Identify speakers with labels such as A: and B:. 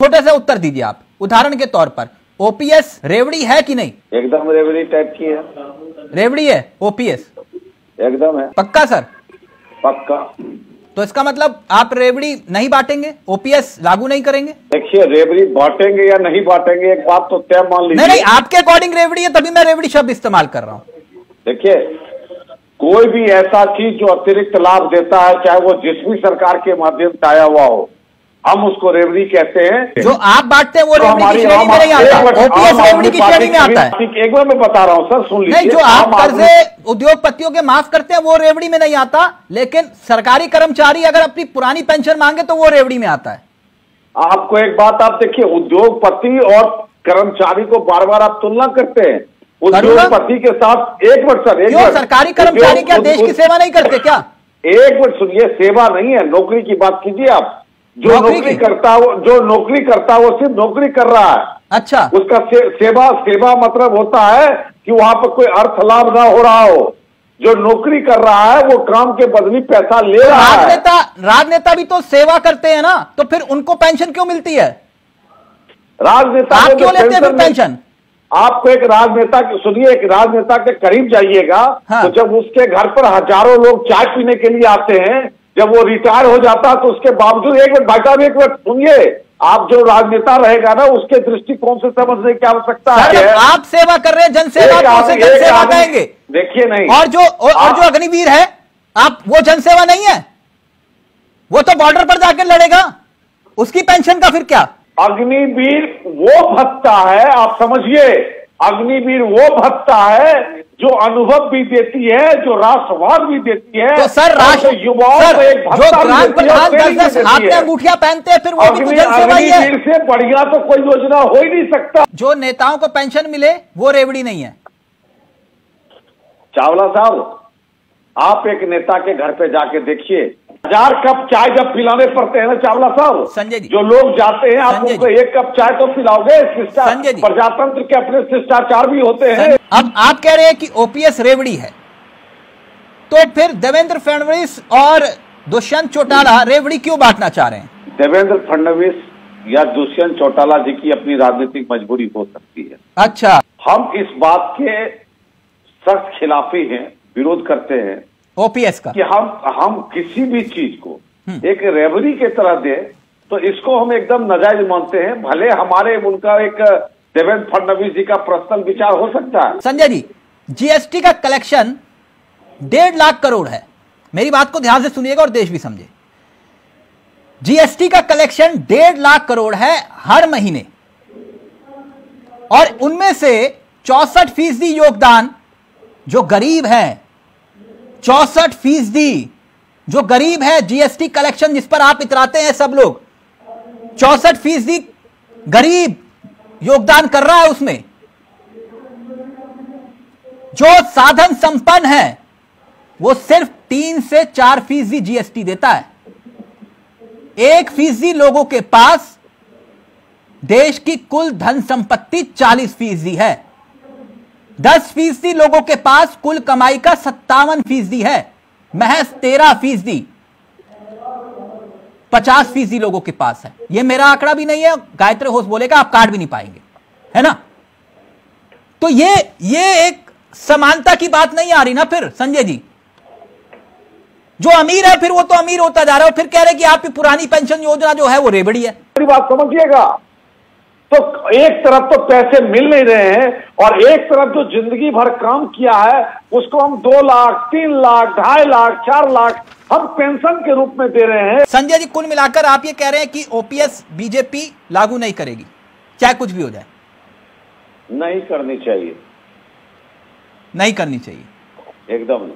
A: छोटे से उत्तर दीजिए आप। उदाहरण के तौर पर ओपीएस रेवड़ी है कि नहीं?
B: एकदम रेवड़ी टाइप की है।
A: रेवड़ी है ओपीएस?
B: एकदम है।
A: पक्का सर?
B: पक्का।
A: तो इसका मतलब आप रेवड़ी नहीं बांटेंगे, ओपीएस लागू नहीं करेंगे?
B: देखिए, रेवड़ी बांटेंगे या नहीं बांटेंगे एक बात तो तय मान लीजिए।
A: नहीं, आपके अकॉर्डिंग रेवड़ी है, तभी मैं रेवड़ी शब्द इस्तेमाल कर रहा हूं।
B: देखिए, कोई भी ऐसा चीज जो अतिरिक्त लाभ देता है, चाहे वो जिस भी सरकार के माध्यम से आया हुआ हो, हम उसको रेवड़ी कहते हैं।
A: जो आप बांटते हैं वो रेवड़ी की श्रेणी में नहीं आता, ओपीएस रेवड़ी की श्रेणी में आता है।
B: एक बार मैं बता रहा हूं सर, सुन लीजिए।
A: नहीं, जो आप कर्जे उद्योगपतियों के माफ करते हैं वो रेवड़ी में नहीं आता, लेकिन सरकारी कर्मचारी अगर अपनी पुरानी पेंशन मांगे तो वो रेवड़ी में आता है।
B: आपको एक बात आप देखिए, उद्योगपति और कर्मचारी को बार बार आप तुलना करते हैं। उद्योगपति के साथ एक मिनट सर,
A: क्यों सरकारी कर्मचारी क्या देश की सेवा नहीं करते क्या?
B: एक मिनट सुनिए, सेवा नहीं है, नौकरी की बात कीजिए आप। जो नौकरी करता है वो सिर्फ नौकरी कर रहा है।
A: अच्छा, उसका
B: सेवा मतलब होता है कि वहां पर कोई अर्थ लाभ ना हो रहा हो। जो नौकरी कर रहा है वो काम के बदले पैसा ले रहा है।
A: राजनेता भी तो सेवा करते हैं ना, तो फिर उनको पेंशन क्यों मिलती है?
B: राजनेता
A: आप क्यों लेते हैं फिर पेंशन?
B: आपको एक राजनेता सुनिए, एक राजनेता के करीब जाइएगा। हाँ। तो जब उसके घर पर हजारों लोग चाय पीने के लिए आते हैं, जब वो रिटायर हो जाता है तो उसके बावजूद एक मिनट भाई साहब, एक मिनट सुनिए, आप जो राजनेता रहेगा ना उसके दृष्टिकोण से समझने की आवश्यकता है।
A: आप सेवा कर रहे हैं, जनसेवा कहेंगे।
B: देखिए नहीं,
A: और जो अग्निवीर है आप, वो जनसेवा नहीं है, वो तो बॉर्डर पर जाकर लड़ेगा, उसकी पेंशन का फिर क्या?
B: अग्निवीर वो भत्ता है, आप समझिए, अग्निवीर वो भत्ता है जो अनुभव भी देती है, जो राष्ट्रवाद भी देती है।
A: तो सर युवाओं को एक भत्ता जो ग्राम प्रधान 10-10 हाथ में अंगूठिया पहनते हैं, फिर वो भी तो जनसेवा ही है।
B: अग्निवीर से बढ़िया तो कोई योजना हो ही नहीं सकता।
A: जो नेताओं को पेंशन मिले वो रेवड़ी नहीं है।
B: चावला साहब, आप एक नेता के घर पे जाके देखिए, 1000 कप चाय जब पिलाने पड़ते हैं ना चावला साहब,
A: संजय जी,
B: जो लोग जाते हैं आप उनको 1 कप चाय तो पिलाओगे। प्रजातंत्र के अपने शिष्टाचार भी होते हैं।
A: अब आप कह रहे हैं कि ओपीएस रेवड़ी है, तो फिर देवेंद्र फडणवीस और दुष्यंत चौटाला रेवड़ी क्यों बांटना चाह रहे हैं?
B: देवेंद्र फडणवीस या दुष्यंत चौटाला जी की अपनी राजनीतिक मजबूरी हो सकती है।
A: अच्छा,
B: हम इस बात के सख्त खिलाफी हैं, विरोध करते हैं
A: ओपीएस का,
B: कि हम किसी भी चीज को एक रेवड़ी के तरह दे, तो इसको हम एकदम नाजायज मानते हैं। भले हमारे उनका एक देवेंद्र फडणवीस जी का पर्सनल विचार हो सकता है।
A: संजय जी, जीएसटी का कलेक्शन 1.5 लाख करोड़ है, मेरी बात को ध्यान से सुनिएगा और देश भी समझे। जीएसटी का कलेक्शन 1.5 लाख करोड़ है हर महीने, और उनमें से 64% योगदान जो गरीब है, 64% जो गरीब है, जीएसटी कलेक्शन जिस पर आप इतराते हैं सब लोग, 64% गरीब योगदान कर रहा है उसमें। जो साधन संपन्न है वो सिर्फ 3 से 4% जीएसटी देता है। 1% लोगों के पास देश की कुल धन संपत्ति 40% है। 10% लोगों के पास कुल कमाई का 57% है। महज 13% 50% लोगों के पास है। यह मेरा आंकड़ा भी नहीं है, गायत्री होश बोलेगा, आप काट भी नहीं पाएंगे, है ना? तो ये एक समानता की बात नहीं आ रही ना फिर संजय जी। जो अमीर है फिर वो तो अमीर होता जा रहा है, फिर कह रहे कि आपकी पुरानी पेंशन योजना जो है वो रेवड़ी है।
B: मेरी बात समझिएगा, तो एक तरफ तो पैसे मिल नहीं रहे हैं और एक तरफ जो जिंदगी भर काम किया है उसको हम 2 लाख, 3 लाख, 2.5 लाख, 4 लाख हम पेंशन के रूप में दे रहे हैं।
A: संजय जी, कुल मिलाकर आप ये कह रहे हैं कि ओपीएस बीजेपी लागू नहीं करेगी, चाहे कुछ भी हो जाए?
B: नहीं करनी चाहिए,
A: नहीं करनी चाहिए,
B: एकदम।